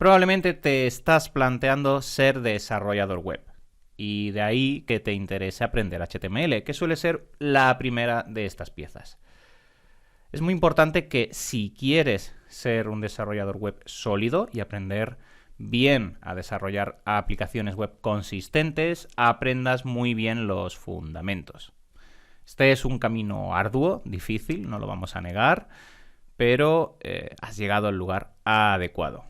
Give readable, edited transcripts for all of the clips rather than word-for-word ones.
Probablemente te estás planteando ser desarrollador web y de ahí que te interese aprender HTML, que suele ser la primera de estas piezas. Es muy importante que si quieres ser un desarrollador web sólido y aprender bien a desarrollar aplicaciones web consistentes, aprendas muy bien los fundamentos. Este es un camino arduo, difícil, no lo vamos a negar, pero has llegado al lugar adecuado.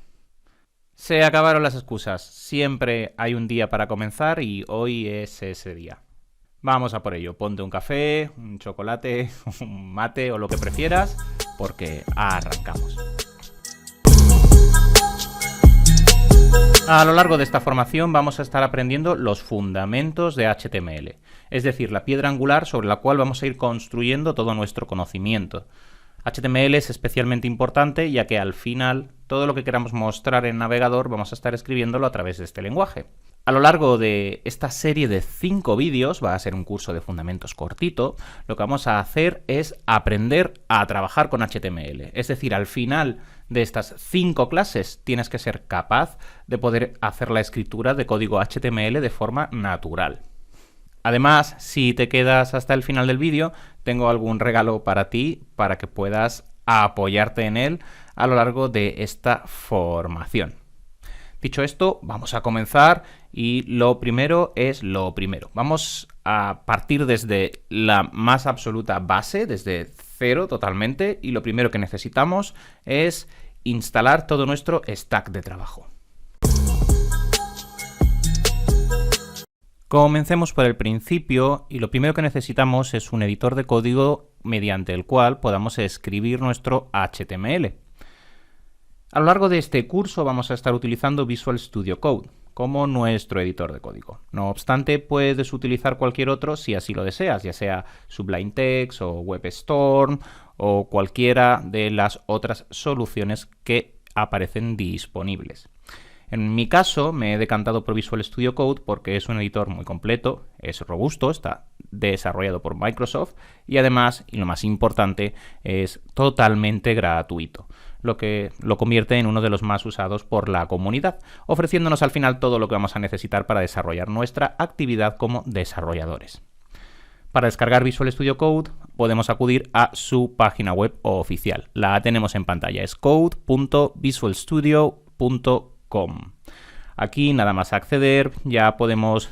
Se acabaron las excusas. Siempre hay un día para comenzar y hoy es ese día. Vamos a por ello. Ponte un café, un chocolate, un mate o lo que prefieras, porque arrancamos. A lo largo de esta formación vamos a estar aprendiendo los fundamentos de HTML, es decir, la piedra angular sobre la cual vamos a ir construyendo todo nuestro conocimiento. HTML es especialmente importante ya que al final todo lo que queramos mostrar en navegador vamos a estar escribiéndolo a través de este lenguaje. A lo largo de esta serie de 5 vídeos, va a ser un curso de fundamentos cortito, lo que vamos a hacer es aprender a trabajar con HTML. Es decir, al final de estas 5 clases tienes que ser capaz de poder hacer la escritura de código HTML de forma natural. Además, si te quedas hasta el final del vídeo, tengo algún regalo para ti para que puedas apoyarte en él a lo largo de esta formación. Dicho esto, vamos a comenzar y lo primero es lo primero. Vamos a partir desde la más absoluta base, desde cero totalmente, y lo primero que necesitamos es instalar todo nuestro stack de trabajo. Comencemos por el principio y lo primero que necesitamos es un editor de código mediante el cual podamos escribir nuestro HTML. A lo largo de este curso vamos a estar utilizando Visual Studio Code como nuestro editor de código. No obstante, puedes utilizar cualquier otro si así lo deseas, ya sea Sublime Text o WebStorm o cualquiera de las otras soluciones que aparecen disponibles. En mi caso me he decantado por Visual Studio Code porque es un editor muy completo, es robusto, está desarrollado por Microsoft y además, y lo más importante, es totalmente gratuito, lo que lo convierte en uno de los más usados por la comunidad, ofreciéndonos al final todo lo que vamos a necesitar para desarrollar nuestra actividad como desarrolladores. Para descargar Visual Studio Code podemos acudir a su página web oficial. La tenemos en pantalla, es code.visualstudio.com. Aquí nada más acceder ya podemos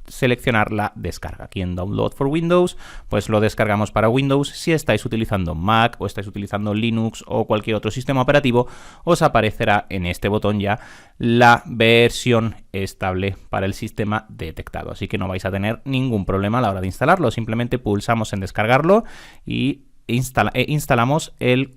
seleccionar la descarga. Aquí en Download for Windows pues lo descargamos para Windows. Si estáis utilizando Mac o estáis utilizando Linux o cualquier otro sistema operativo, os aparecerá en este botón ya la versión estable para el sistema detectado. Así que no vais a tener ningún problema a la hora de instalarlo. Simplemente pulsamos en descargarlo y instalamos el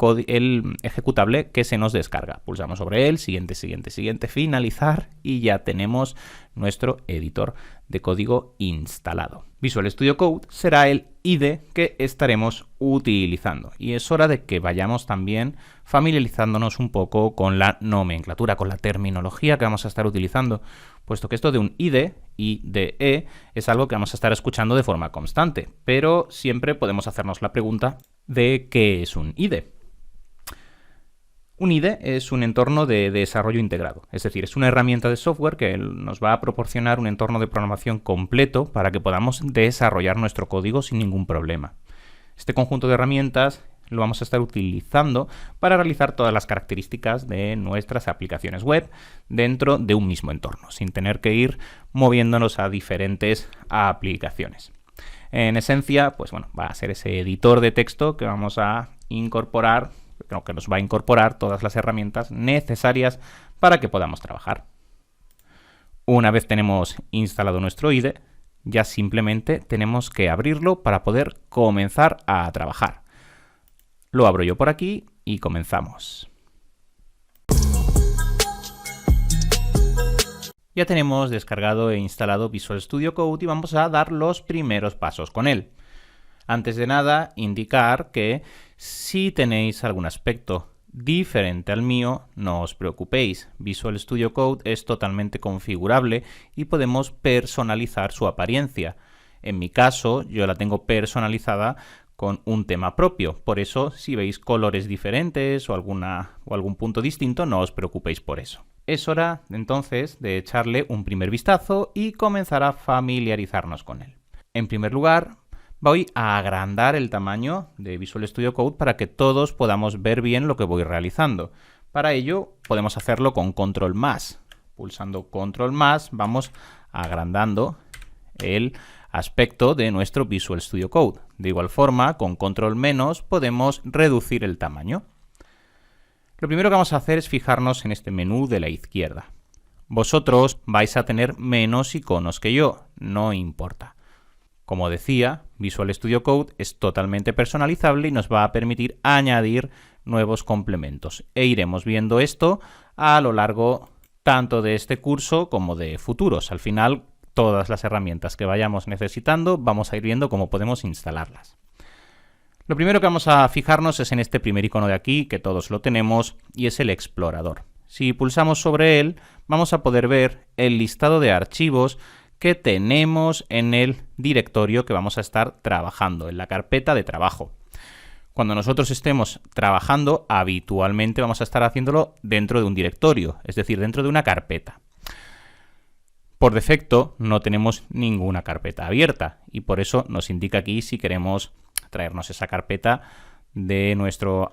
ejecutable que se nos descarga. Pulsamos sobre él, siguiente, finalizar y ya tenemos nuestro editor de código instalado. Visual Studio Code será el IDE que estaremos utilizando y es hora de que vayamos también familiarizándonos un poco con la nomenclatura, con la terminología que vamos a estar utilizando, puesto que esto de un IDE, IDE, es algo que vamos a estar escuchando de forma constante, pero siempre podemos hacernos la pregunta de qué es un IDE. Un IDE es un entorno de desarrollo integrado, es decir, es una herramienta de software que nos va a proporcionar un entorno de programación completo para que podamos desarrollar nuestro código sin ningún problema. Este conjunto de herramientas lo vamos a estar utilizando para realizar todas las características de nuestras aplicaciones web dentro de un mismo entorno, sin tener que ir moviéndonos a diferentes aplicaciones. En esencia, pues bueno, va a ser ese editor de texto que vamos a incorporar, que nos va a incorporar todas las herramientas necesarias para que podamos trabajar. Una vez tenemos instalado nuestro IDE, ya simplemente tenemos que abrirlo para poder comenzar a trabajar. Lo abro yo por aquí y comenzamos. Ya tenemos descargado e instalado Visual Studio Code y vamos a dar los primeros pasos con él. Antes de nada, indicar que si tenéis algún aspecto diferente al mío, no os preocupéis. Visual Studio Code es totalmente configurable y podemos personalizar su apariencia. En mi caso, yo la tengo personalizada con un tema propio. Por eso, si veis colores diferentes o algún punto distinto, no os preocupéis por eso. Es hora entonces de echarle un primer vistazo y comenzar a familiarizarnos con él. En primer lugar, voy a agrandar el tamaño de Visual Studio Code para que todos podamos ver bien lo que voy realizando. Para ello podemos hacerlo con control más. Pulsando control más vamos agrandando el aspecto de nuestro Visual Studio Code. De igual forma, con control menos podemos reducir el tamaño. Lo primero que vamos a hacer es fijarnos en este menú de la izquierda. Vosotros vais a tener menos iconos que yo, no importa. Como decía, Visual Studio Code es totalmente personalizable y nos va a permitir añadir nuevos complementos. E iremos viendo esto a lo largo tanto de este curso como de futuros. Al final, todas las herramientas que vayamos necesitando, vamos a ir viendo cómo podemos instalarlas. Lo primero que vamos a fijarnos es en este primer icono de aquí, que todos lo tenemos, y es el explorador. Si pulsamos sobre él, vamos a poder ver el listado de archivos que tenemos en el directorio que vamos a estar trabajando, en la carpeta de trabajo. Cuando nosotros estemos trabajando, habitualmente vamos a estar haciéndolo dentro de un directorio, es decir, dentro de una carpeta. Por defecto no tenemos ninguna carpeta abierta y por eso nos indica aquí si queremos traernos esa carpeta de nuestro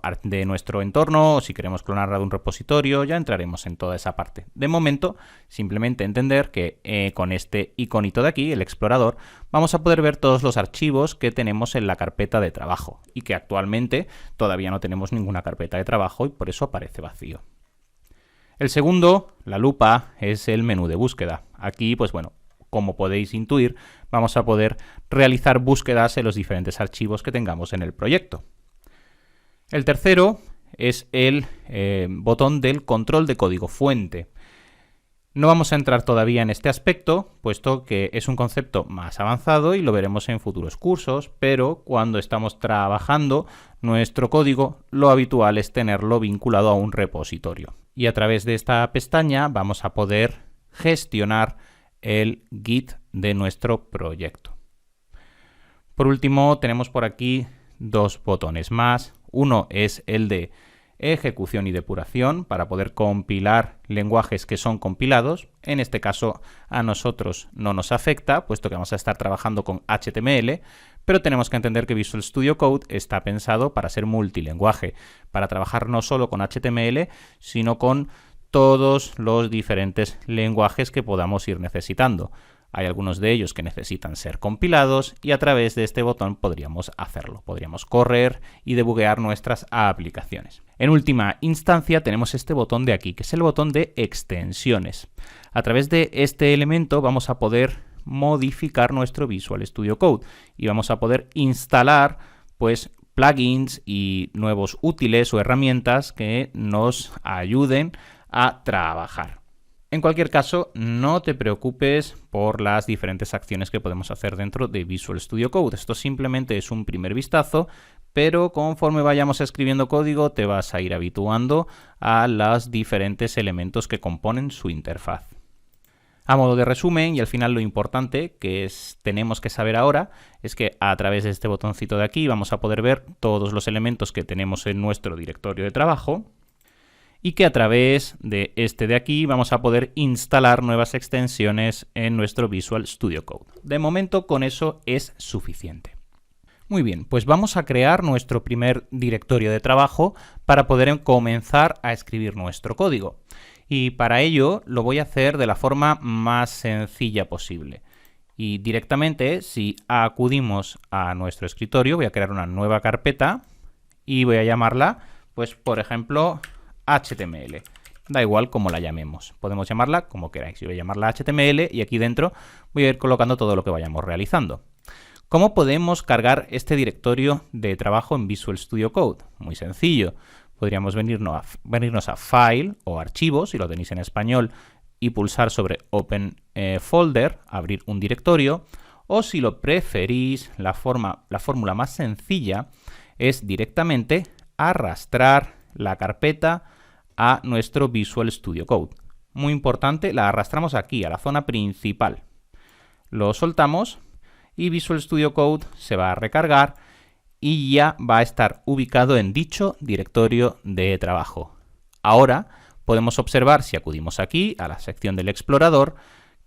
entorno o si queremos clonarla de un repositorio. Ya entraremos en toda esa parte. De momento, simplemente entender que con este iconito de aquí, el explorador, vamos a poder ver todos los archivos que tenemos en la carpeta de trabajo y que actualmente todavía no tenemos ninguna carpeta de trabajo y por eso aparece vacío. El segundo, la lupa, es el menú de búsqueda. Aquí, pues bueno, como podéis intuir, vamos a poder realizar búsquedas en los diferentes archivos que tengamos en el proyecto. El tercero es el botón del control de código fuente. No vamos a entrar todavía en este aspecto, puesto que es un concepto más avanzado y lo veremos en futuros cursos, pero cuando estamos trabajando nuestro código, lo habitual es tenerlo vinculado a un repositorio. Y a través de esta pestaña vamos a poder gestionar el Git de nuestro proyecto. Por último, tenemos por aquí dos botones más. Uno es el de ejecución y depuración para poder compilar lenguajes que son compilados. En este caso a nosotros no nos afecta, puesto que vamos a estar trabajando con HTML, pero tenemos que entender que Visual Studio Code está pensado para ser multilingüe, para trabajar no solo con HTML, sino con todos los diferentes lenguajes que podamos ir necesitando. Hay algunos de ellos que necesitan ser compilados y a través de este botón podríamos hacerlo. Podríamos correr y debuguear nuestras aplicaciones. En última instancia tenemos este botón de aquí, que es el botón de extensiones. A través de este elemento vamos a poder modificar nuestro Visual Studio Code y vamos a poder instalar pues plugins y nuevos útiles o herramientas que nos ayuden a trabajar. En cualquier caso, no te preocupes por las diferentes acciones que podemos hacer dentro de Visual Studio Code. Esto simplemente es un primer vistazo, pero conforme vayamos escribiendo código te vas a ir habituando a los diferentes elementos que componen su interfaz. A modo de resumen, y al final lo importante que tenemos que saber ahora, es que a través de este botoncito de aquí vamos a poder ver todos los elementos que tenemos en nuestro directorio de trabajo, y que a través de este de aquí vamos a poder instalar nuevas extensiones en nuestro Visual Studio Code. De momento con eso es suficiente. Muy bien, pues vamos a crear nuestro primer directorio de trabajo para poder comenzar a escribir nuestro código. Y para ello lo voy a hacer de la forma más sencilla posible. Y directamente, si acudimos a nuestro escritorio, voy a crear una nueva carpeta y voy a llamarla, pues por ejemplo, HTML. Da igual cómo la llamemos. Podemos llamarla como queráis. Yo voy a llamarla HTML y aquí dentro voy a ir colocando todo lo que vayamos realizando. ¿Cómo podemos cargar este directorio de trabajo en Visual Studio Code? Muy sencillo. Podríamos venirnos a File o Archivos, si lo tenéis en español, y pulsar sobre Open Folder, abrir un directorio. O si lo preferís, la fórmula más sencilla es directamente arrastrar la carpeta a nuestro Visual Studio Code. Muy importante, la arrastramos aquí, a la zona principal. Lo soltamos y Visual Studio Code se va a recargar y ya va a estar ubicado en dicho directorio de trabajo. Ahora podemos observar, si acudimos aquí a la sección del explorador,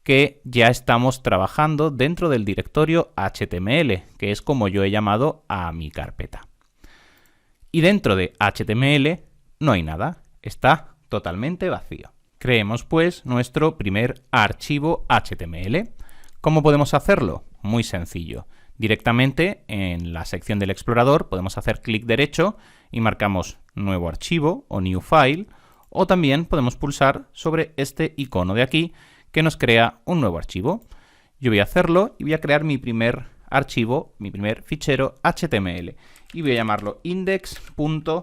que ya estamos trabajando dentro del directorio HTML, que es como yo he llamado a mi carpeta. Y dentro de HTML no hay nada, está totalmente vacío. Creemos pues nuestro primer archivo HTML. ¿Cómo podemos hacerlo? Muy sencillo. Directamente en la sección del explorador podemos hacer clic derecho y marcamos nuevo archivo o new file, o también podemos pulsar sobre este icono de aquí que nos crea un nuevo archivo. Yo voy a hacerlo y voy a crear mi primer archivo, mi primer fichero HTML y voy a llamarlo index.html.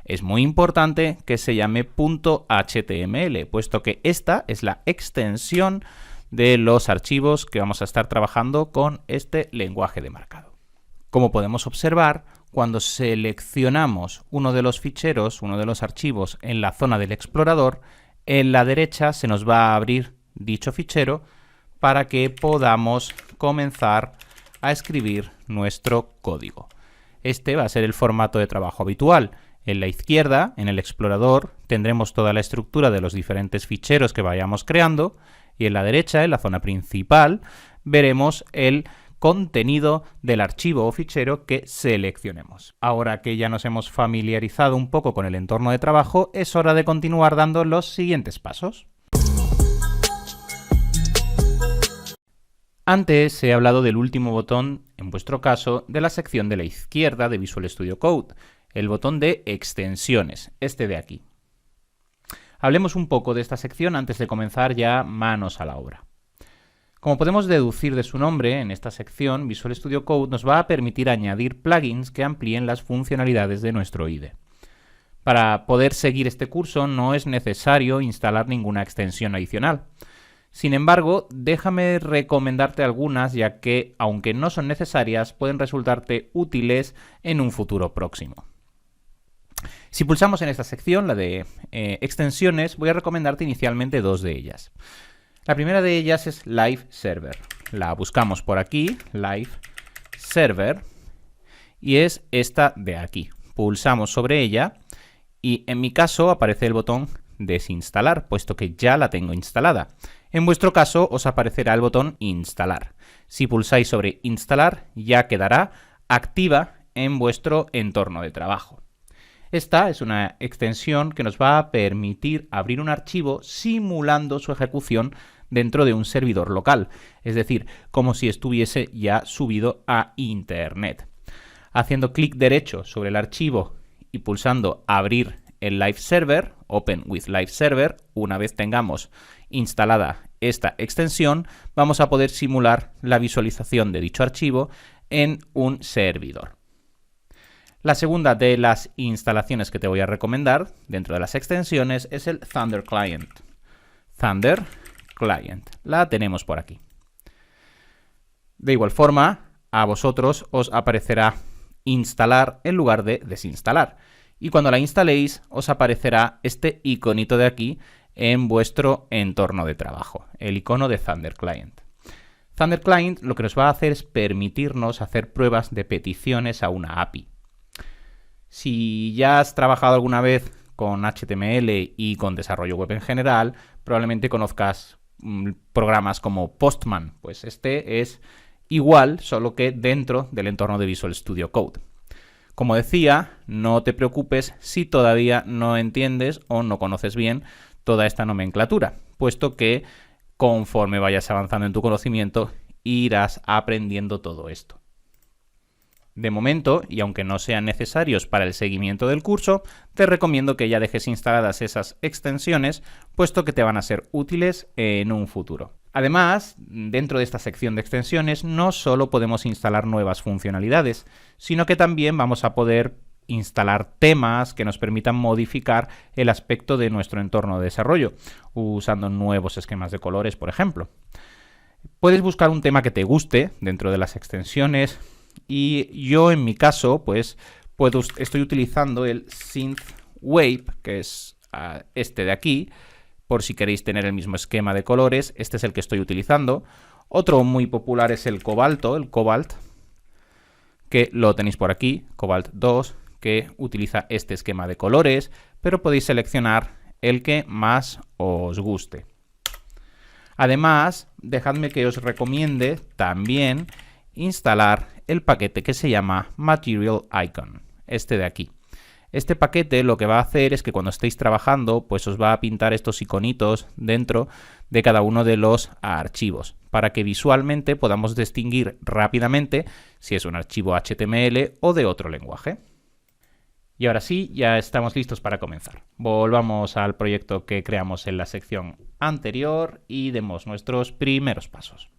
Es muy importante que se llame .html, puesto que esta es la extensión de los archivos que vamos a estar trabajando con este lenguaje de marcado. Como podemos observar, cuando seleccionamos uno de los ficheros, uno de los archivos en la zona del explorador, en la derecha se nos va a abrir dicho fichero para que podamos comenzar a escribir nuestro código. Este va a ser el formato de trabajo habitual. En la izquierda, en el explorador, tendremos toda la estructura de los diferentes ficheros que vayamos creando, y en la derecha, en la zona principal, veremos el contenido del archivo o fichero que seleccionemos. Ahora que ya nos hemos familiarizado un poco con el entorno de trabajo, es hora de continuar dando los siguientes pasos. Antes he hablado del último botón, en vuestro caso, de la sección de la izquierda de Visual Studio Code, el botón de extensiones, este de aquí. Hablemos un poco de esta sección antes de comenzar ya manos a la obra. Como podemos deducir de su nombre, en esta sección Visual Studio Code nos va a permitir añadir plugins que amplíen las funcionalidades de nuestro IDE. Para poder seguir este curso no es necesario instalar ninguna extensión adicional. Sin embargo, déjame recomendarte algunas, ya que, aunque no son necesarias, pueden resultarte útiles en un futuro próximo. Si pulsamos en esta sección, la de extensiones, voy a recomendarte inicialmente dos de ellas. La primera de ellas es Live Server. La buscamos por aquí, Live Server, y es esta de aquí. Pulsamos sobre ella y en mi caso aparece el botón desinstalar, puesto que ya la tengo instalada. En vuestro caso os aparecerá el botón instalar. Si pulsáis sobre instalar, ya quedará activa en vuestro entorno de trabajo. Esta es una extensión que nos va a permitir abrir un archivo simulando su ejecución dentro de un servidor local, es decir, como si estuviese ya subido a Internet. Haciendo clic derecho sobre el archivo y pulsando abrir el Live Server, Open with Live Server, una vez tengamos instalada esta extensión, vamos a poder simular la visualización de dicho archivo en un servidor. La segunda de las instalaciones que te voy a recomendar dentro de las extensiones es el Thunder Client. Thunder Client. La tenemos por aquí. De igual forma, a vosotros os aparecerá instalar en lugar de desinstalar. Y cuando la instaléis, os aparecerá este iconito de aquí en vuestro entorno de trabajo, el icono de Thunder Client. Thunder Client lo que nos va a hacer es permitirnos hacer pruebas de peticiones a una API. Si ya has trabajado alguna vez con HTML y con desarrollo web en general, probablemente conozcas programas como Postman. Pues este es igual, solo que dentro del entorno de Visual Studio Code. Como decía, no te preocupes si todavía no entiendes o no conoces bien toda esta nomenclatura, puesto que conforme vayas avanzando en tu conocimiento, irás aprendiendo todo esto. De momento, y aunque no sean necesarios para el seguimiento del curso, te recomiendo que ya dejes instaladas esas extensiones, puesto que te van a ser útiles en un futuro. Además, dentro de esta sección de extensiones, no solo podemos instalar nuevas funcionalidades, sino que también vamos a poder instalar temas que nos permitan modificar el aspecto de nuestro entorno de desarrollo, usando nuevos esquemas de colores, por ejemplo. Puedes buscar un tema que te guste dentro de las extensiones, y yo en mi caso pues estoy utilizando el Synthwave, que es este de aquí, por si queréis tener el mismo esquema de colores. Este es el que estoy utilizando. Otro muy popular es el Cobalt, que lo tenéis por aquí, Cobalt 2, que utiliza este esquema de colores pero podéis seleccionar el que más os guste. Además, dejadme que os recomiende también instalar el paquete que se llama Material Icon, este de aquí. Este paquete lo que va a hacer es que cuando estéis trabajando, pues os va a pintar estos iconitos dentro de cada uno de los archivos, para que visualmente podamos distinguir rápidamente si es un archivo HTML o de otro lenguaje. Y ahora sí, ya estamos listos para comenzar. Volvamos al proyecto que creamos en la sección anterior y demos nuestros primeros pasos.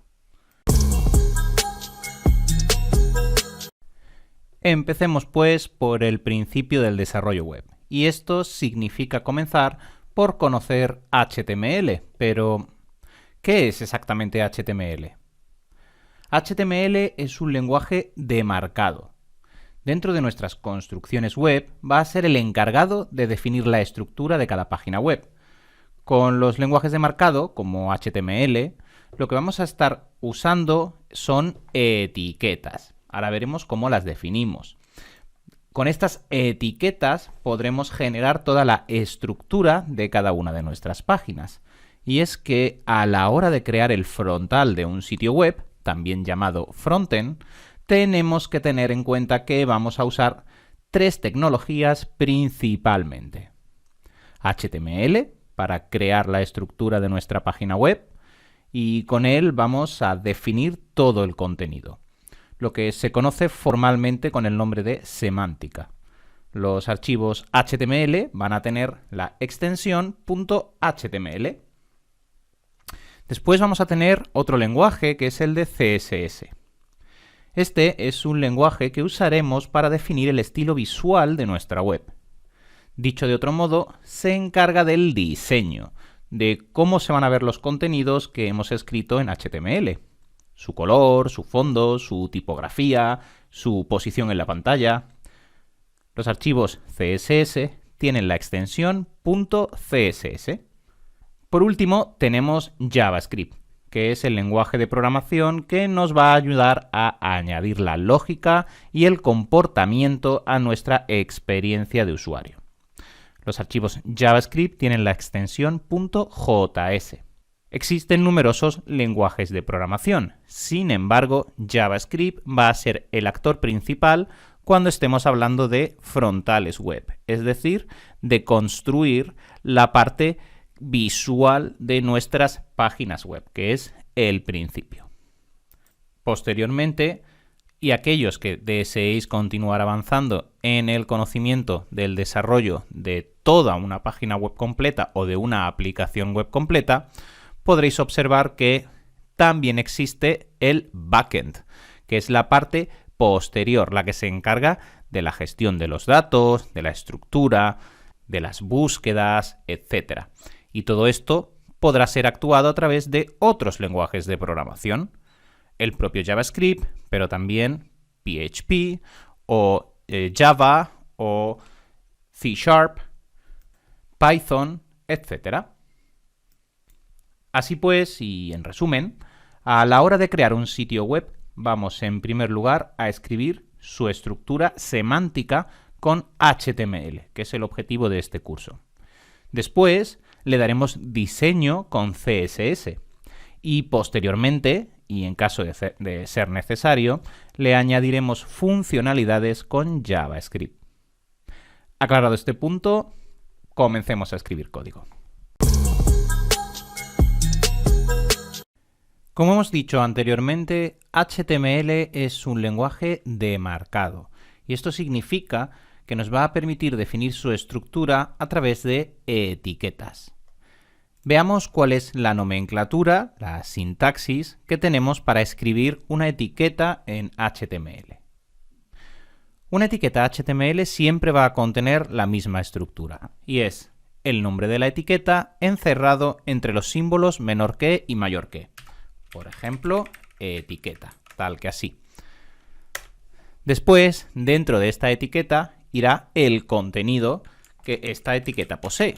Empecemos pues por el principio del desarrollo web. Y esto significa comenzar por conocer HTML. Pero, ¿qué es exactamente HTML? HTML es un lenguaje de marcado. Dentro de nuestras construcciones web va a ser el encargado de definir la estructura de cada página web. Con los lenguajes de marcado, como HTML, lo que vamos a estar usando son etiquetas. Ahora veremos cómo las definimos. Con estas etiquetas podremos generar toda la estructura de cada una de nuestras páginas. Y es que a la hora de crear el frontal de un sitio web, también llamado frontend, tenemos que tener en cuenta que vamos a usar tres tecnologías principalmente. HTML, para crear la estructura de nuestra página web, y con él vamos a definir todo el contenido, lo que se conoce formalmente con el nombre de semántica. Los archivos HTML van a tener la extensión .html. Después vamos a tener otro lenguaje que es el de CSS. Este es un lenguaje que usaremos para definir el estilo visual de nuestra web. Dicho de otro modo, se encarga del diseño, de cómo se van a ver los contenidos que hemos escrito en HTML. Su color, su fondo, su tipografía, su posición en la pantalla. Los archivos CSS tienen la extensión .css. Por último, tenemos JavaScript, que es el lenguaje de programación que nos va a ayudar a añadir la lógica y el comportamiento a nuestra experiencia de usuario. Los archivos JavaScript tienen la extensión .js. Existen numerosos lenguajes de programación. Sin embargo, JavaScript va a ser el actor principal cuando estemos hablando de frontales web, es decir, de construir la parte visual de nuestras páginas web, que es el principio. Posteriormente, y aquellos que deseéis continuar avanzando en el conocimiento del desarrollo de toda una página web completa o de una aplicación web completa, podréis observar que también existe el backend, que es la parte posterior, la que se encarga de la gestión de los datos, de la estructura, de las búsquedas, etc. Y todo esto podrá ser actuado a través de otros lenguajes de programación. El propio JavaScript, pero también PHP o Java o C#, Python, etc. Así pues, y en resumen, a la hora de crear un sitio web, vamos en primer lugar a escribir su estructura semántica con HTML, que es el objetivo de este curso. Después le daremos diseño con CSS y posteriormente, y en caso de ser necesario, le añadiremos funcionalidades con JavaScript. Aclarado este punto, comencemos a escribir código. Como hemos dicho anteriormente, HTML es un lenguaje de marcado, y esto significa que nos va a permitir definir su estructura a través de etiquetas. Veamos cuál es la nomenclatura, la sintaxis, que tenemos para escribir una etiqueta en HTML. Una etiqueta HTML siempre va a contener la misma estructura, y es el nombre de la etiqueta encerrado entre los símbolos menor que y mayor que. Por ejemplo, etiqueta, tal que así. Después, dentro de esta etiqueta, irá el contenido que esta etiqueta posee.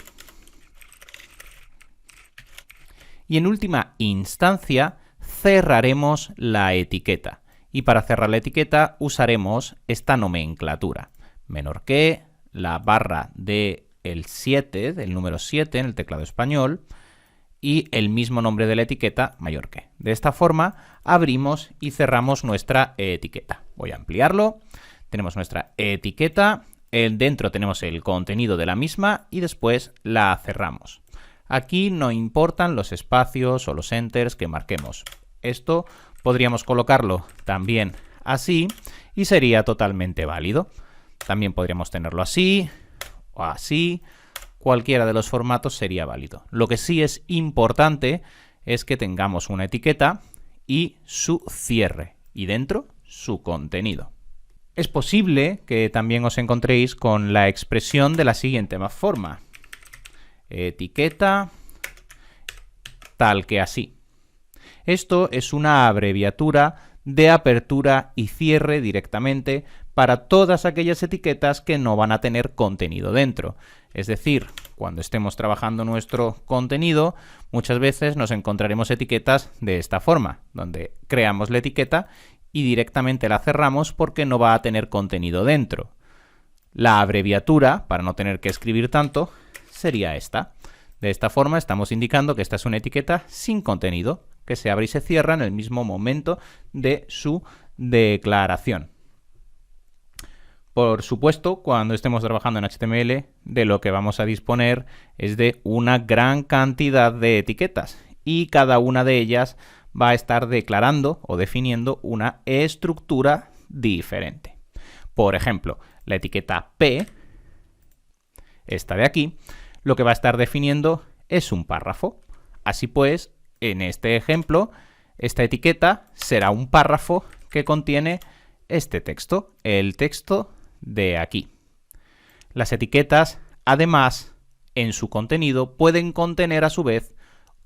Y en última instancia, cerraremos la etiqueta. Y para cerrar la etiqueta usaremos esta nomenclatura. Menor que, la barra de el 7, del número 7 en el teclado español, y el mismo nombre de la etiqueta mayor que. De esta forma abrimos y cerramos nuestra etiqueta. Voy a ampliarlo. Tenemos nuestra etiqueta, dentro tenemos el contenido de la misma y después la cerramos. Aquí no importan los espacios o los enters que marquemos. Esto podríamos colocarlo también así y sería totalmente válido. También podríamos tenerlo así o así. Cualquiera de los formatos sería válido. Lo que sí es importante es que tengamos una etiqueta y su cierre, y dentro su contenido. Es posible que también os encontréis con la expresión de la siguiente forma. Etiqueta tal que así. Esto es una abreviatura de apertura y cierre directamente para todas aquellas etiquetas que no van a tener contenido dentro. Es decir, cuando estemos trabajando nuestro contenido, muchas veces nos encontraremos etiquetas de esta forma, donde creamos la etiqueta y directamente la cerramos porque no va a tener contenido dentro. La abreviatura, para no tener que escribir tanto, sería esta. De esta forma estamos indicando que esta es una etiqueta sin contenido, que se abre y se cierra en el mismo momento de su declaración. Por supuesto, cuando estemos trabajando en HTML, de lo que vamos a disponer es de una gran cantidad de etiquetas y cada una de ellas va a estar declarando o definiendo una estructura diferente. Por ejemplo, la etiqueta P, esta de aquí, lo que va a estar definiendo es un párrafo. Así pues, en este ejemplo, esta etiqueta será un párrafo que contiene este texto, el texto de aquí. Las etiquetas, además, en su contenido pueden contener a su vez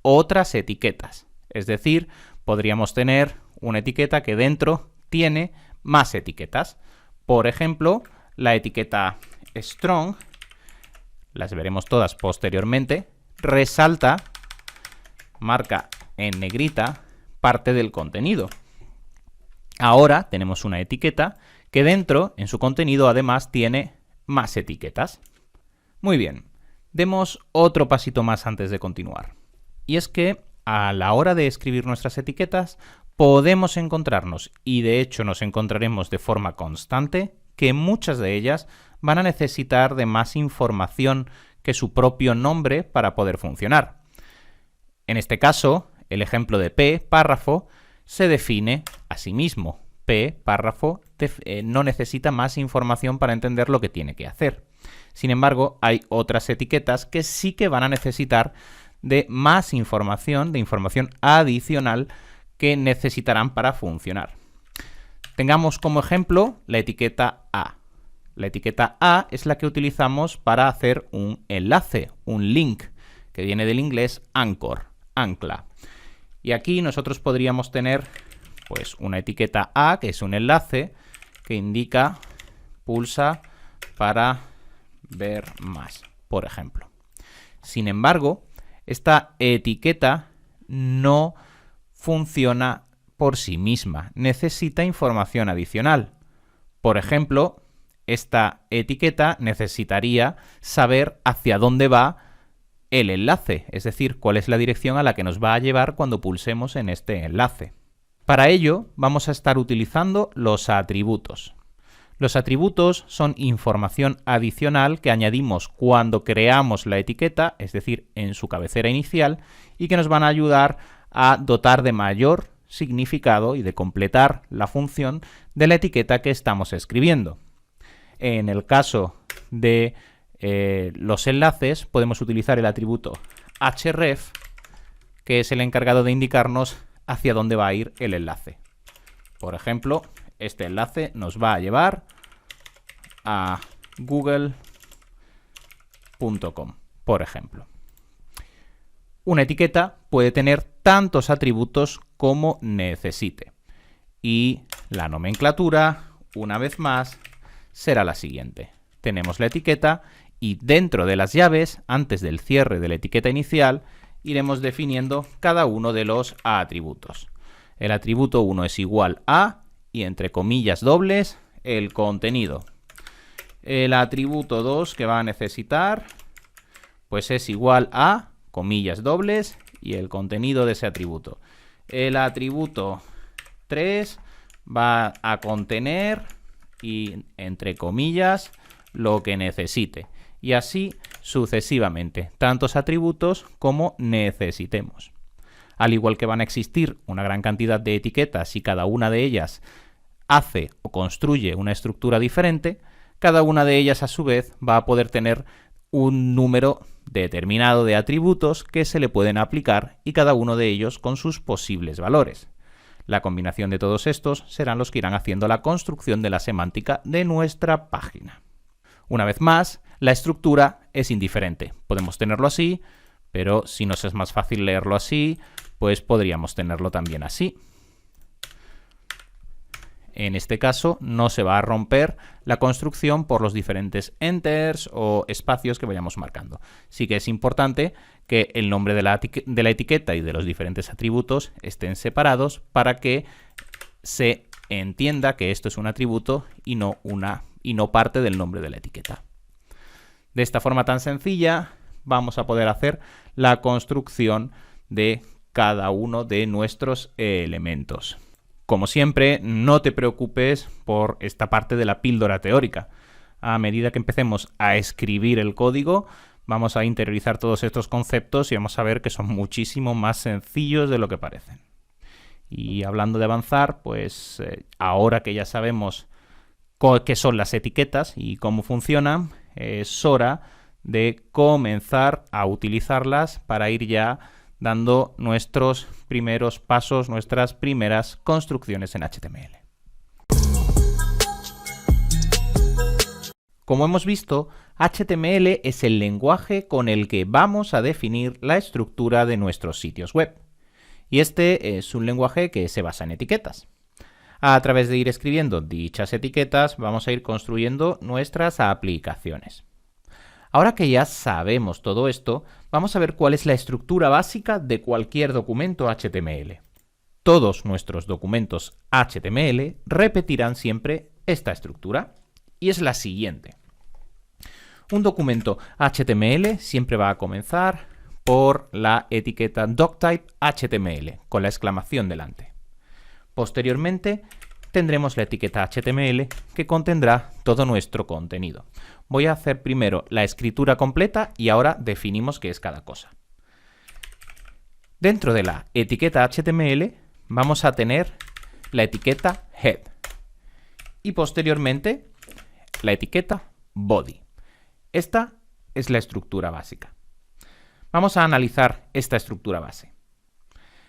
otras etiquetas. Es decir, podríamos tener una etiqueta que dentro tiene más etiquetas. Por ejemplo, la etiqueta strong, las veremos todas posteriormente, resalta, marca en negrita parte del contenido. Ahora tenemos una etiqueta que dentro, en su contenido, además tiene más etiquetas. Muy bien, demos otro pasito más antes de continuar. Y es que a la hora de escribir nuestras etiquetas podemos encontrarnos, y de hecho nos encontraremos de forma constante, que muchas de ellas van a necesitar de más información que su propio nombre para poder funcionar. En este caso, el ejemplo de P, párrafo, se define a sí mismo. P, párrafo, no necesita más información para entender lo que tiene que hacer. Sin embargo, hay otras etiquetas que sí que van a necesitar de más información, de información adicional que necesitarán para funcionar. Tengamos como ejemplo la etiqueta A. La etiqueta A es la que utilizamos para hacer un enlace, un link, que viene del inglés anchor, ancla. Y aquí nosotros podríamos tener pues una etiqueta A, que es un enlace, que indica pulsa para ver más, por ejemplo. Sin embargo, esta etiqueta no funciona por sí misma, necesita información adicional. Por ejemplo, esta etiqueta necesitaría saber hacia dónde va el enlace, es decir, cuál es la dirección a la que nos va a llevar cuando pulsemos en este enlace. Para ello, vamos a estar utilizando los atributos. Los atributos son información adicional que añadimos cuando creamos la etiqueta, es decir, en su cabecera inicial, y que nos van a ayudar a dotar de mayor significado y de completar la función de la etiqueta que estamos escribiendo. En el caso de los enlaces, podemos utilizar el atributo href, que es el encargado de indicarnos hacia dónde va a ir el enlace. Por ejemplo, este enlace nos va a llevar a google.com, por ejemplo. Una etiqueta puede tener tantos atributos como necesite. Y la nomenclatura, una vez más, será la siguiente. Tenemos la etiqueta y dentro de las llaves, antes del cierre de la etiqueta inicial, iremos definiendo cada uno de los atributos. El atributo 1 es igual a, y entre comillas dobles, el contenido. El atributo 2 que va a necesitar pues es igual a comillas dobles y el contenido de ese atributo. El atributo 3 va a contener, y entre comillas, lo que necesite. Y así sucesivamente, tantos atributos como necesitemos. Al igual que van a existir una gran cantidad de etiquetas y cada una de ellas hace o construye una estructura diferente, cada una de ellas a su vez va a poder tener un número determinado de atributos que se le pueden aplicar y cada uno de ellos con sus posibles valores. La combinación de todos estos serán los que irán haciendo la construcción de la semántica de nuestra página. Una vez más, la estructura es indiferente. Podemos tenerlo así, pero si nos es más fácil leerlo así, pues podríamos tenerlo también así. En este caso no se va a romper la construcción por los diferentes enters o espacios que vayamos marcando. Sí que es importante que el nombre de la etiqueta y de los diferentes atributos estén separados para que se entienda que esto es un atributo y no parte del nombre de la etiqueta. De esta forma tan sencilla vamos a poder hacer la construcción de cada uno de nuestros elementos. Como siempre, no te preocupes por esta parte de la píldora teórica. A medida que empecemos a escribir el código, vamos a interiorizar todos estos conceptos y vamos a ver que son muchísimo más sencillos de lo que parecen. Y hablando de avanzar, pues ahora que ya sabemos qué son las etiquetas y cómo funcionan, es hora de comenzar a utilizarlas para ir ya dando nuestros primeros pasos, nuestras primeras construcciones en HTML. Como hemos visto, HTML es el lenguaje con el que vamos a definir la estructura de nuestros sitios web. Y este es un lenguaje que se basa en etiquetas. A través de ir escribiendo dichas etiquetas, vamos a ir construyendo nuestras aplicaciones. Ahora que ya sabemos todo esto, vamos a ver cuál es la estructura básica de cualquier documento HTML. Todos nuestros documentos HTML repetirán siempre esta estructura, y es la siguiente. Un documento HTML siempre va a comenzar por la etiqueta doctype HTML, con la exclamación delante. Posteriormente, tendremos la etiqueta HTML que contendrá todo nuestro contenido. Voy a hacer primero la escritura completa y ahora definimos qué es cada cosa. Dentro de la etiqueta HTML vamos a tener la etiqueta head y posteriormente la etiqueta body. Esta es la estructura básica. Vamos a analizar esta estructura base.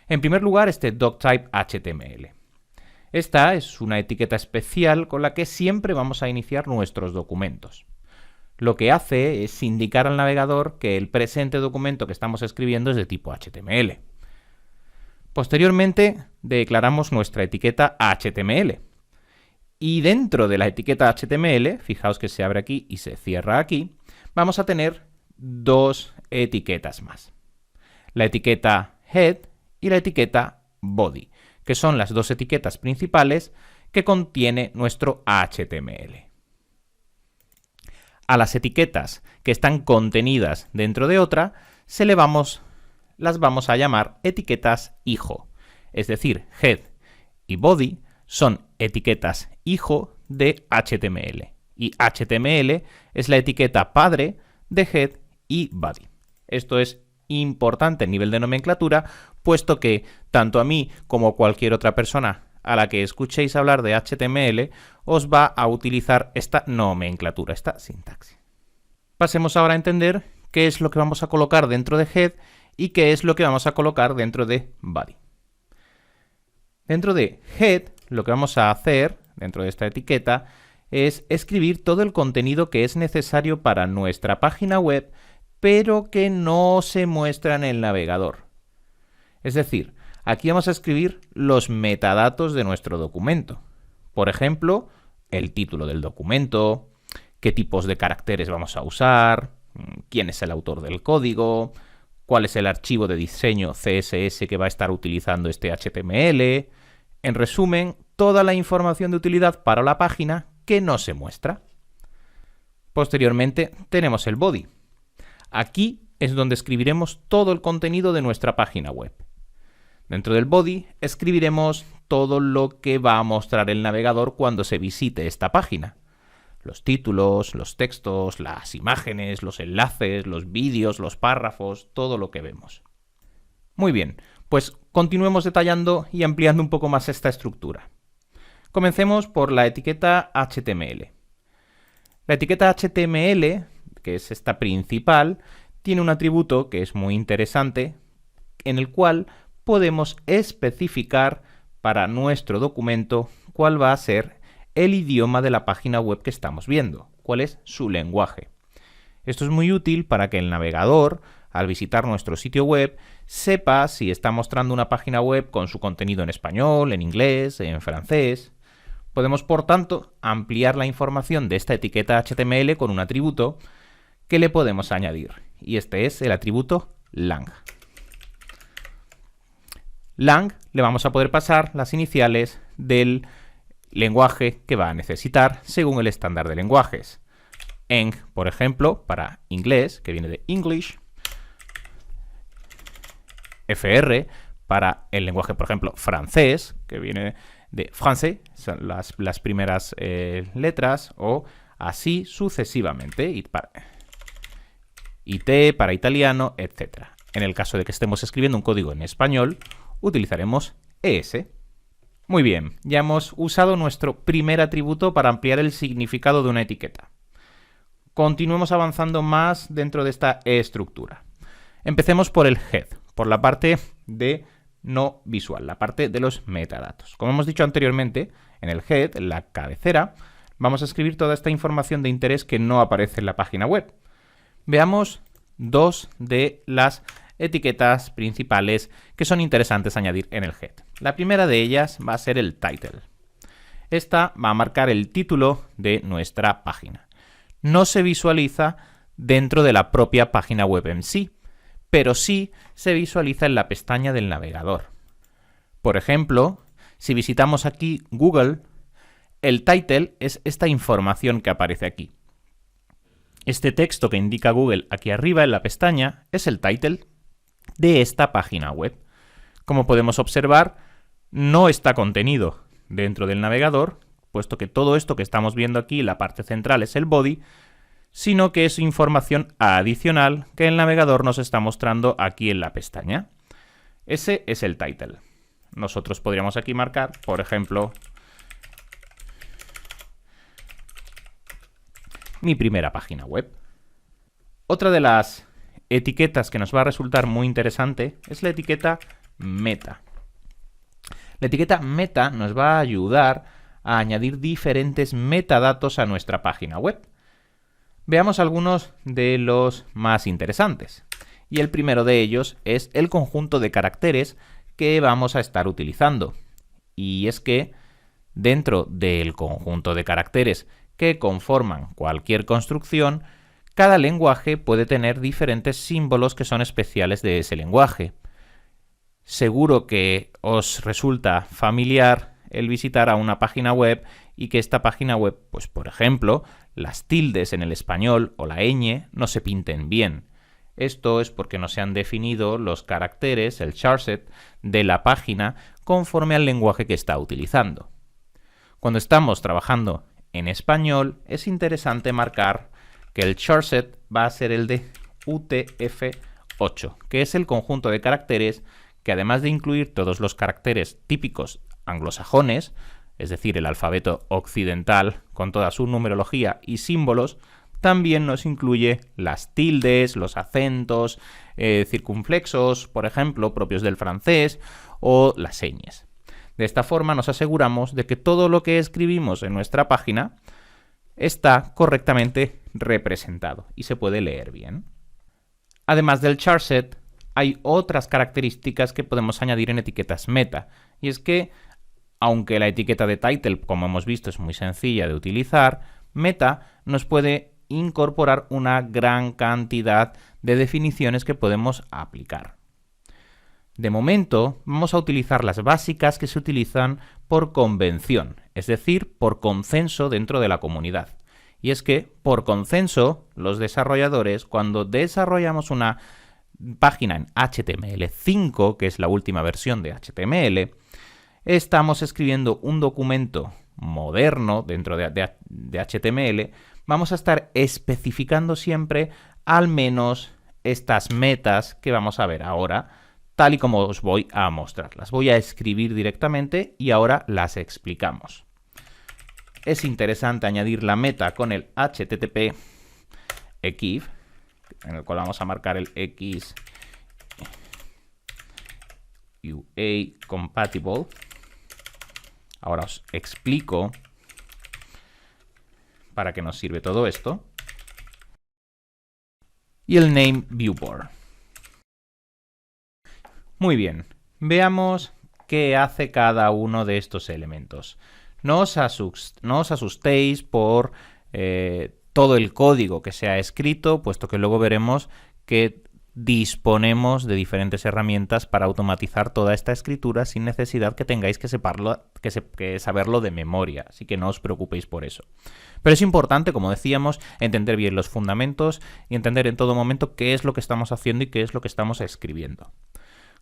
En primer lugar, este doctype HTML. Esta es una etiqueta especial con la que siempre vamos a iniciar nuestros documentos. Lo que hace es indicar al navegador que el presente documento que estamos escribiendo es de tipo HTML. Posteriormente, declaramos nuestra etiqueta HTML. Y dentro de la etiqueta HTML, fijaos que se abre aquí y se cierra aquí, vamos a tener dos etiquetas más. La etiqueta head y la etiqueta body, que son las dos etiquetas principales que contiene nuestro HTML. A las etiquetas que están contenidas dentro de otra, las vamos a llamar etiquetas hijo. Es decir, head y body son etiquetas hijo de HTML. Y HTML es la etiqueta padre de head y body. Esto es importante a nivel de nomenclatura, puesto que tanto a mí como a cualquier otra persona a la que escuchéis hablar de HTML os va a utilizar esta nomenclatura, esta sintaxis. Pasemos ahora a entender qué es lo que vamos a colocar dentro de head y qué es lo que vamos a colocar dentro de body. Dentro de head, lo que vamos a hacer, dentro de esta etiqueta, es escribir todo el contenido que es necesario para nuestra página web, pero que no se muestra en el navegador. Es decir, aquí vamos a escribir los metadatos de nuestro documento. Por ejemplo, el título del documento, qué tipos de caracteres vamos a usar, quién es el autor del código, cuál es el archivo de diseño CSS que va a estar utilizando este HTML. En resumen, toda la información de utilidad para la página que no se muestra. Posteriormente tenemos el body. Aquí es donde escribiremos todo el contenido de nuestra página web. Dentro del body escribiremos todo lo que va a mostrar el navegador cuando se visite esta página. Los títulos, los textos, las imágenes, los enlaces, los vídeos, los párrafos, todo lo que vemos. Muy bien, pues continuemos detallando y ampliando un poco más esta estructura. Comencemos por la etiqueta HTML. La etiqueta HTML, que es esta principal, tiene un atributo que es muy interesante, en el cual podemos especificar para nuestro documento cuál va a ser el idioma de la página web que estamos viendo, cuál es su lenguaje. Esto es muy útil para que el navegador, al visitar nuestro sitio web, sepa si está mostrando una página web con su contenido en español, en inglés, en francés. Podemos, por tanto, ampliar la información de esta etiqueta HTML con un atributo que le podemos añadir, y este es el atributo lang. Lang le vamos a poder pasar las iniciales del lenguaje que va a necesitar según el estándar de lenguajes. Eng, por ejemplo, para inglés, que viene de English. FR para el lenguaje, por ejemplo, francés, que viene de français, son las primeras letras, o así sucesivamente. IT para italiano, etc. En el caso de que estemos escribiendo un código en español, utilizaremos ES. Muy bien, ya hemos usado nuestro primer atributo para ampliar el significado de una etiqueta. Continuemos avanzando más dentro de esta estructura. Empecemos por el head, por la parte de no visual, la parte de los metadatos. Como hemos dicho anteriormente, en el head, en la cabecera, vamos a escribir toda esta información de interés que no aparece en la página web. Veamos dos de las etiquetas principales que son interesantes añadir en el head. La primera de ellas va a ser el title. Esta va a marcar el título de nuestra página. No se visualiza dentro de la propia página web en sí, pero sí se visualiza en la pestaña del navegador. Por ejemplo, si visitamos aquí Google, el title es esta información que aparece aquí. Este texto que indica Google aquí arriba en la pestaña es el title de esta página web. Como podemos observar, no está contenido dentro del navegador, puesto que todo esto que estamos viendo aquí, la parte central, es el body, sino que es información adicional que el navegador nos está mostrando aquí en la pestaña. Ese es el title. Nosotros podríamos aquí marcar, por ejemplo, mi primera página web. Otra de las etiquetas que nos va a resultar muy interesante es la etiqueta meta. La etiqueta meta nos va a ayudar a añadir diferentes metadatos a nuestra página web. Veamos algunos de los más interesantes. Y el primero de ellos es el conjunto de caracteres que vamos a estar utilizando. Y es que dentro del conjunto de caracteres que conforman cualquier construcción, cada lenguaje puede tener diferentes símbolos que son especiales de ese lenguaje. Seguro que os resulta familiar el visitar a una página web y que esta página web, pues por ejemplo, las tildes en el español o la ñ no se pinten bien. Esto es porque no se han definido los caracteres, el charset, de la página conforme al lenguaje que está utilizando. Cuando estamos trabajando en español, es interesante marcar que el charset va a ser el de UTF-8, que es el conjunto de caracteres que, además de incluir todos los caracteres típicos anglosajones, es decir, el alfabeto occidental con toda su numerología y símbolos, también nos incluye las tildes, los acentos circunflexos, por ejemplo, propios del francés, o las señas. De esta forma nos aseguramos de que todo lo que escribimos en nuestra página está correctamente representado y se puede leer bien. Además del charset, hay otras características que podemos añadir en etiquetas meta, y es que, aunque la etiqueta de title, como hemos visto, es muy sencilla de utilizar, meta nos puede incorporar una gran cantidad de definiciones que podemos aplicar. De momento, vamos a utilizar las básicas que se utilizan por convención, es decir, por consenso dentro de la comunidad. Y es que, por consenso, los desarrolladores, cuando desarrollamos una página en HTML5, que es la última versión de HTML, estamos escribiendo un documento moderno dentro de HTML, vamos a estar especificando siempre al menos estas metas que vamos a ver ahora, tal y como os voy a mostrar. Las voy a escribir directamente y ahora las explicamos. Es interesante añadir la meta con el HTTP EQIF, en el cual vamos a marcar el X UA compatible. Ahora os explico para qué nos sirve todo esto. Y el name viewport. Muy bien, veamos qué hace cada uno de estos elementos. No os asustéis por todo el código que se ha escrito, puesto que luego veremos que disponemos de diferentes herramientas para automatizar toda esta escritura sin necesidad que tengáis que saberlo de memoria, así que no os preocupéis por eso. Pero es importante, como decíamos, entender bien los fundamentos y entender en todo momento qué es lo que estamos haciendo y qué es lo que estamos escribiendo.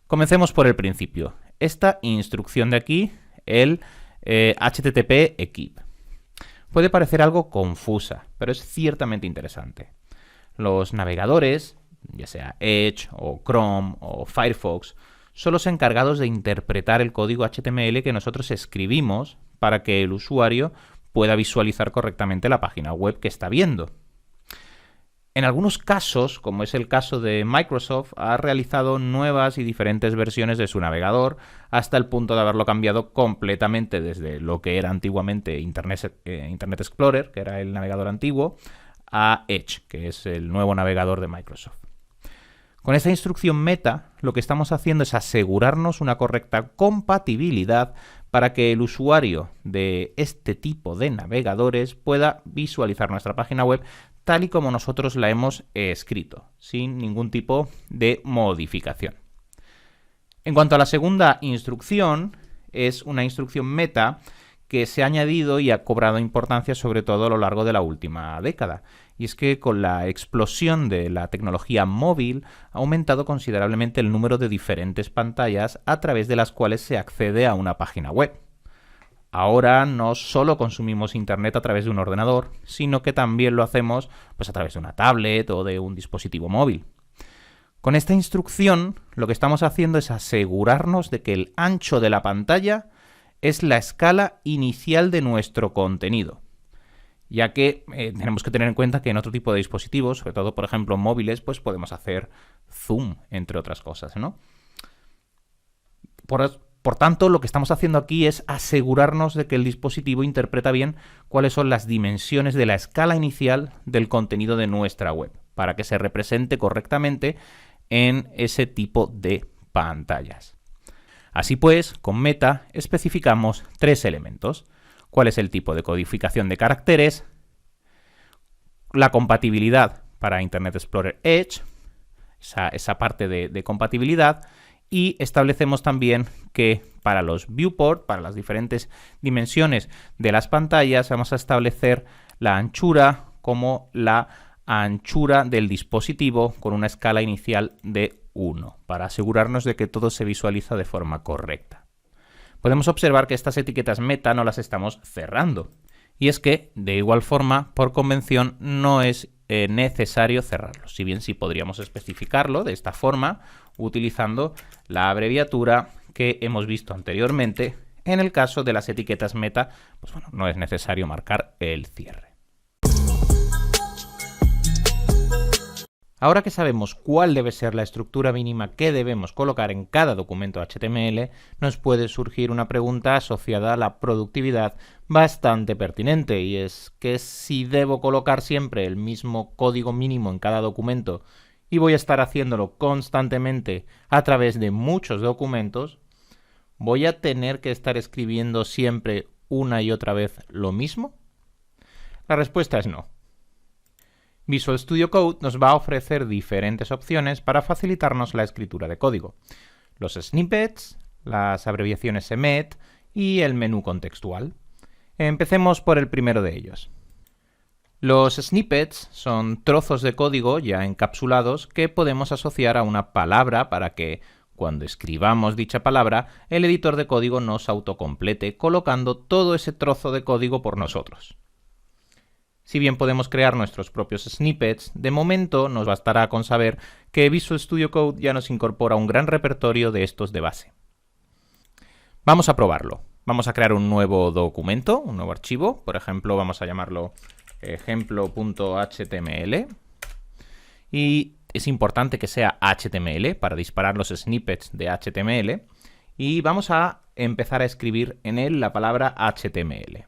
Comencemos por el principio. Esta instrucción de aquí, el HTTP EQIF. Puede parecer algo confusa, pero es ciertamente interesante. Los navegadores, ya sea Edge o Chrome o Firefox, son los encargados de interpretar el código HTML que nosotros escribimos para que el usuario pueda visualizar correctamente la página web que está viendo. En algunos casos, como es el caso de Microsoft, ha realizado nuevas y diferentes versiones de su navegador hasta el punto de haberlo cambiado completamente desde lo que era antiguamente Internet Explorer, que era el navegador antiguo, a Edge, que es el nuevo navegador de Microsoft. Con esta instrucción meta, lo que estamos haciendo es asegurarnos una correcta compatibilidad para que el usuario de este tipo de navegadores pueda visualizar nuestra página web tal y como nosotros la hemos escrito, sin ningún tipo de modificación. En cuanto a la segunda instrucción, es una instrucción meta que se ha añadido y ha cobrado importancia sobre todo a lo largo de la última década. Y es que con la explosión de la tecnología móvil ha aumentado considerablemente el número de diferentes pantallas a través de las cuales se accede a una página web. Ahora no solo consumimos Internet a través de un ordenador, sino que también lo hacemos a través de una tablet o de un dispositivo móvil. Con esta instrucción, lo que estamos haciendo es asegurarnos de que el ancho de la pantalla es la escala inicial de nuestro contenido, ya que tenemos que tener en cuenta que en otro tipo de dispositivos, sobre todo por ejemplo móviles, pues podemos hacer zoom, entre otras cosas, ¿no? Por tanto, lo que estamos haciendo aquí es asegurarnos de que el dispositivo interpreta bien cuáles son las dimensiones de la escala inicial del contenido de nuestra web, para que se represente correctamente en ese tipo de pantallas. Así pues, con meta especificamos tres elementos. ¿Cuál es el tipo de codificación de caracteres? La compatibilidad para Internet Explorer Edge, esa parte de compatibilidad, y establecemos también que para los viewport, para las diferentes dimensiones de las pantallas, vamos a establecer la anchura como la anchura del dispositivo con una escala inicial de 1, para asegurarnos de que todo se visualiza de forma correcta. Podemos observar que estas etiquetas meta no las estamos cerrando. Y es que, de igual forma, por convención, no es necesario cerrarlo. Si bien sí podríamos especificarlo de esta forma, utilizando la abreviatura que hemos visto anteriormente. En el caso de las etiquetas meta, pues bueno, no es necesario marcar el cierre. Ahora que sabemos cuál debe ser la estructura mínima que debemos colocar en cada documento HTML, nos puede surgir una pregunta asociada a la productividad bastante pertinente, y es que si debo colocar siempre el mismo código mínimo en cada documento y voy a estar haciéndolo constantemente a través de muchos documentos, ¿voy a tener que estar escribiendo siempre una y otra vez lo mismo? La respuesta es no. Visual Studio Code nos va a ofrecer diferentes opciones para facilitarnos la escritura de código. Los snippets, las abreviaciones emet y el menú contextual. Empecemos por el primero de ellos. Los snippets son trozos de código ya encapsulados que podemos asociar a una palabra para que, cuando escribamos dicha palabra, el editor de código nos autocomplete colocando todo ese trozo de código por nosotros. Si bien podemos crear nuestros propios snippets, de momento nos bastará con saber que Visual Studio Code ya nos incorpora un gran repertorio de estos de base. Vamos a probarlo. Vamos a crear un nuevo documento, un nuevo archivo. Por ejemplo, vamos a llamarlo ejemplo.html. Y es importante que sea HTML para disparar los snippets de HTML. Y vamos a empezar a escribir en él la palabra HTML.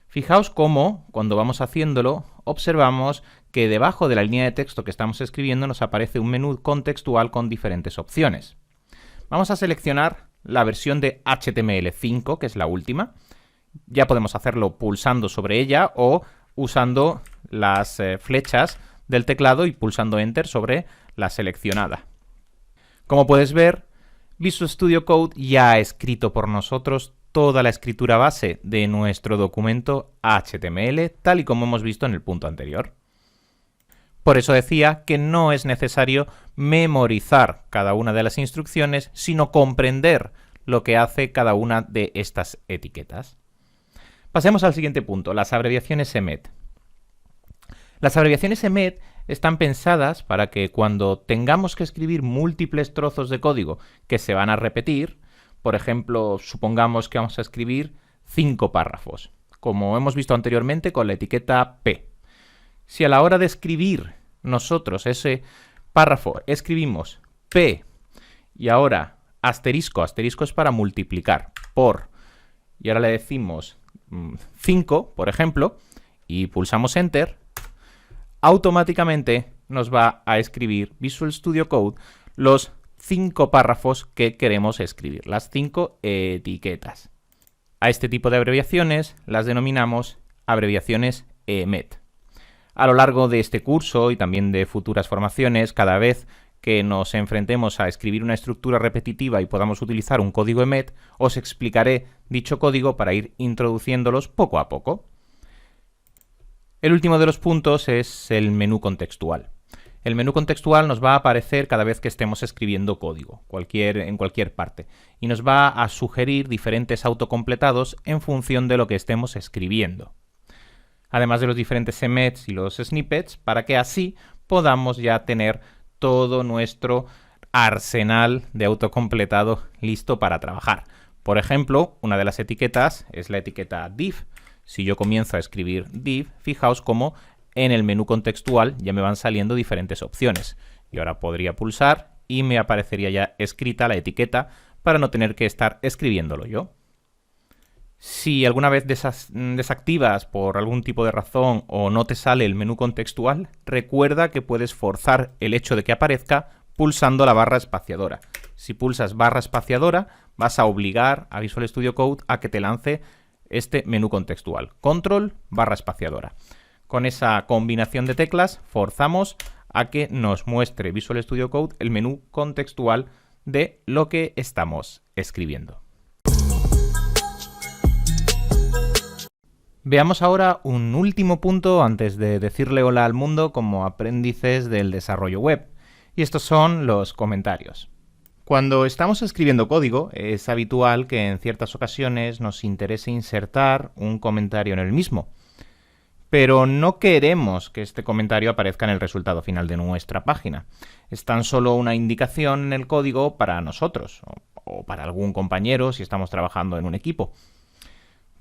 Fijaos cómo, cuando vamos haciéndolo, observamos que debajo de la línea de texto que estamos escribiendo nos aparece un menú contextual con diferentes opciones. Vamos a seleccionar la versión de HTML5, que es la última. Ya podemos hacerlo pulsando sobre ella o usando las flechas del teclado y pulsando Enter sobre la seleccionada. Como puedes ver, Visual Studio Code ya ha escrito por nosotros toda la escritura base de nuestro documento HTML, tal y como hemos visto en el punto anterior. Por eso decía que no es necesario memorizar cada una de las instrucciones, sino comprender lo que hace cada una de estas etiquetas. Pasemos al siguiente punto, las abreviaciones EMET. Las abreviaciones EMET están pensadas para que cuando tengamos que escribir múltiples trozos de código que se van a repetir, por ejemplo, supongamos que vamos a escribir 5 párrafos, como hemos visto anteriormente con la etiqueta P. Si a la hora de escribir nosotros ese párrafo escribimos P y ahora asterisco, asterisco es para multiplicar, por, y ahora le decimos 5, por ejemplo, y pulsamos Enter, automáticamente nos va a escribir Visual Studio Code los 5 párrafos que queremos escribir, las 5 etiquetas. A este tipo de abreviaciones las denominamos abreviaciones EMET. A lo largo de este curso y también de futuras formaciones, cada vez que nos enfrentemos a escribir una estructura repetitiva y podamos utilizar un código EMET, os explicaré dicho código para ir introduciéndolos poco a poco. El último de los puntos es el menú contextual. El menú contextual nos va a aparecer cada vez que estemos escribiendo código, en cualquier parte, y nos va a sugerir diferentes autocompletados en función de lo que estemos escribiendo. Además de los diferentes emets y los snippets, para que así podamos ya tener todo nuestro arsenal de autocompletado listo para trabajar. Por ejemplo, una de las etiquetas es la etiqueta div. Si yo comienzo a escribir div, fijaos cómo en el menú contextual ya me van saliendo diferentes opciones. Y ahora podría pulsar y me aparecería ya escrita la etiqueta para no tener que estar escribiéndolo yo. Si alguna vez desactivas por algún tipo de razón o no te sale el menú contextual, recuerda que puedes forzar el hecho de que aparezca pulsando la barra espaciadora. Si pulsas barra espaciadora, vas a obligar a Visual Studio Code a que te lance este menú contextual. Control barra espaciadora. Con esa combinación de teclas forzamos a que nos muestre Visual Studio Code el menú contextual de lo que estamos escribiendo. Veamos ahora un último punto antes de decirle hola al mundo como aprendices del desarrollo web, y estos son los comentarios. Cuando estamos escribiendo código, es habitual que en ciertas ocasiones nos interese insertar un comentario en el mismo, pero no queremos que este comentario aparezca en el resultado final de nuestra página. Es tan solo una indicación en el código para nosotros o para algún compañero si estamos trabajando en un equipo.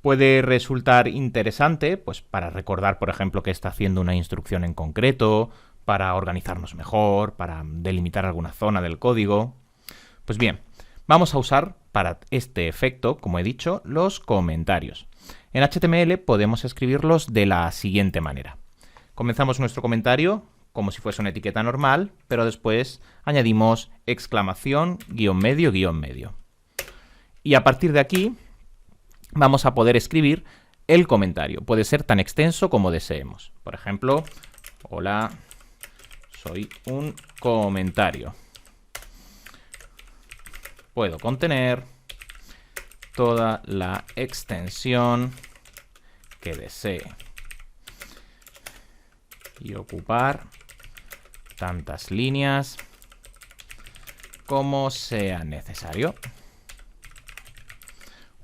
Puede resultar interesante pues, para recordar, por ejemplo, que está haciendo una instrucción en concreto, para organizarnos mejor, para delimitar alguna zona del código. Pues bien, vamos a usar para este efecto, como he dicho, los comentarios. En HTML podemos escribirlos de la siguiente manera. Comenzamos nuestro comentario como si fuese una etiqueta normal, pero después añadimos exclamación, guión medio, guión medio. Y a partir de aquí vamos a poder escribir el comentario. Puede ser tan extenso como deseemos. Por ejemplo, hola, soy un comentario. Puedo contener toda la extensión que desee. y ocupar tantas líneas como sea necesario.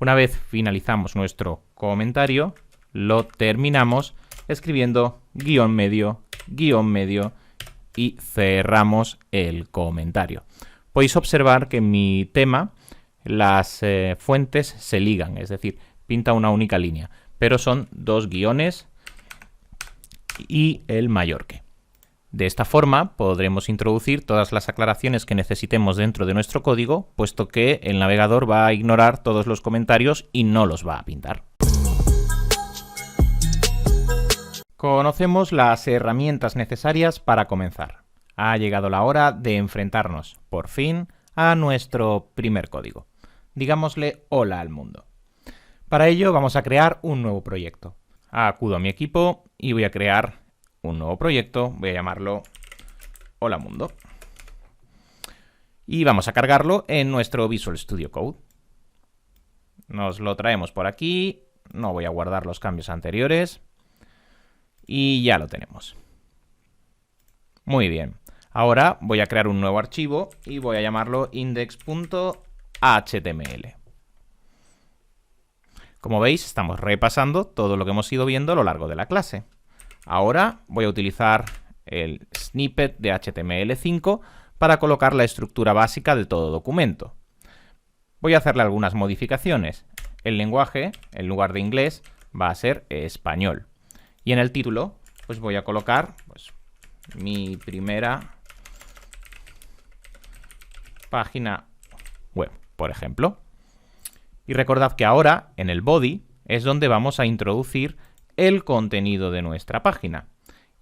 Una vez finalizamos nuestro comentario, lo terminamos escribiendo guión medio y cerramos el comentario. Podéis observar que en mi tema las fuentes se ligan, es decir, pinta una única línea, pero son dos guiones y el mayor que. De esta forma podremos introducir todas las aclaraciones que necesitemos dentro de nuestro código, puesto que el navegador va a ignorar todos los comentarios y no los va a pintar. Conocemos las herramientas necesarias para comenzar. Ha llegado la hora de enfrentarnos, por fin, a nuestro primer código. Digámosle hola al mundo. Para ello vamos a crear un nuevo proyecto. Acudo a mi equipo y voy a crear un nuevo proyecto, voy a llamarlo Hola Mundo. Y vamos a cargarlo en nuestro Visual Studio Code. Nos lo traemos por aquí, no voy a guardar los cambios anteriores. Y ya lo tenemos. Muy bien. Ahora voy a crear un nuevo archivo y voy a llamarlo index.html. Como veis, estamos repasando todo lo que hemos ido viendo a lo largo de la clase. Ahora voy a utilizar el snippet de HTML5 para colocar la estructura básica de todo documento. Voy a hacerle algunas modificaciones. El lenguaje, en lugar de inglés, va a ser español. Y en el título, pues voy a colocar mi primera página web, por ejemplo. Y recordad que ahora, en el body, es donde vamos a introducir el contenido de nuestra página.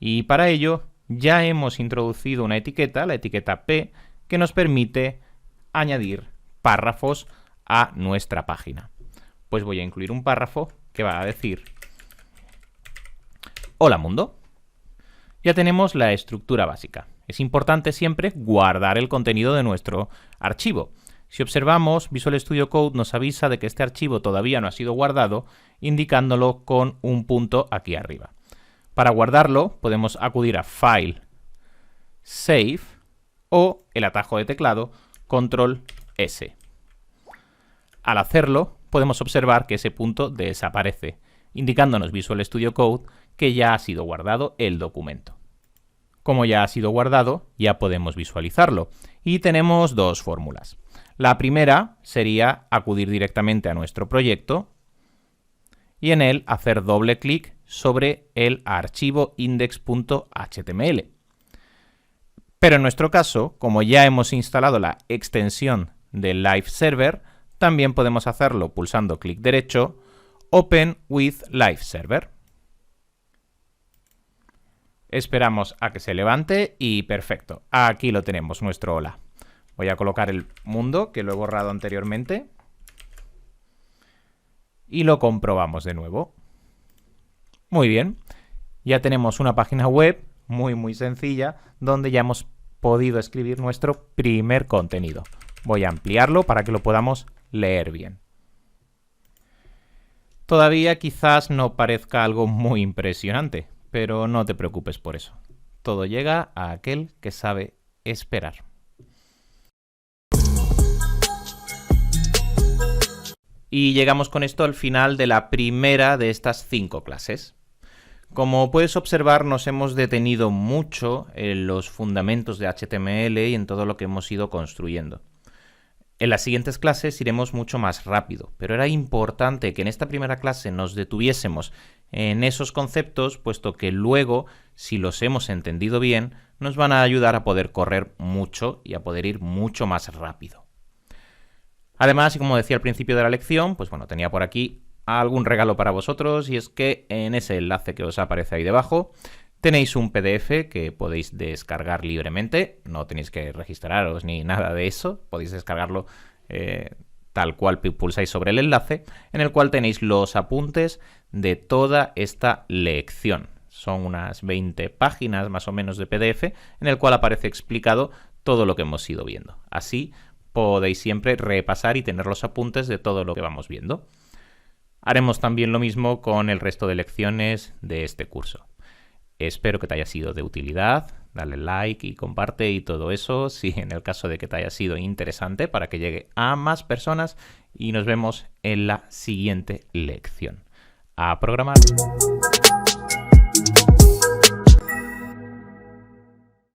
Y para ello ya hemos introducido una etiqueta, la etiqueta P, que nos permite añadir párrafos a nuestra página. Pues voy a incluir un párrafo que va a decir hola mundo. Ya tenemos la estructura básica. Es importante siempre guardar el contenido de nuestro archivo. Si observamos, Visual Studio Code nos avisa de que este archivo todavía no ha sido guardado, indicándolo con un punto aquí arriba. Para guardarlo, podemos acudir a File, Save o el atajo de teclado Control S. Al hacerlo, podemos observar que ese punto desaparece, indicándonos Visual Studio Code que ya ha sido guardado el documento. Como ya ha sido guardado, ya podemos visualizarlo. Y tenemos dos fórmulas. La primera sería acudir directamente a nuestro proyecto y en él hacer doble clic sobre el archivo index.html. Pero en nuestro caso, como ya hemos instalado la extensión de Live Server, también podemos hacerlo pulsando clic derecho, Open with Live Server. Esperamos a que se levante y perfecto, aquí lo tenemos, nuestro hola. Voy a colocar el mundo, que lo he borrado anteriormente. Y lo comprobamos de nuevo. Muy bien. Ya tenemos una página web muy sencilla, donde ya hemos podido escribir nuestro primer contenido. Voy a ampliarlo para que lo podamos leer bien. Todavía quizás no parezca algo muy impresionante, pero no te preocupes por eso. Todo llega a aquel que sabe esperar. Y llegamos con esto al final de la primera de estas 5 clases. Como puedes observar, nos hemos detenido mucho en los fundamentos de HTML y en todo lo que hemos ido construyendo. En las siguientes clases iremos mucho más rápido, pero era importante que en esta primera clase nos detuviésemos en esos conceptos, puesto que luego, si los hemos entendido bien, nos van a ayudar a poder correr mucho y a poder ir mucho más rápido. Además, y como decía al principio de la lección, pues bueno, tenía por aquí algún regalo para vosotros, y es que en ese enlace que os aparece ahí debajo tenéis un PDF que podéis descargar libremente, no tenéis que registraros ni nada de eso, podéis descargarlo tal cual pulsáis sobre el enlace, en el cual tenéis los apuntes de toda esta lección. Son unas 20 páginas más o menos de PDF, en el cual aparece explicado todo lo que hemos ido viendo. Así podéis siempre repasar y tener los apuntes de todo lo que vamos viendo. Haremos también lo mismo con el resto de lecciones de este curso. Espero que te haya sido de utilidad. Dale like y comparte y todo eso, si en el caso de que te haya sido interesante, para que llegue a más personas. Y nos vemos en la siguiente lección. A programar.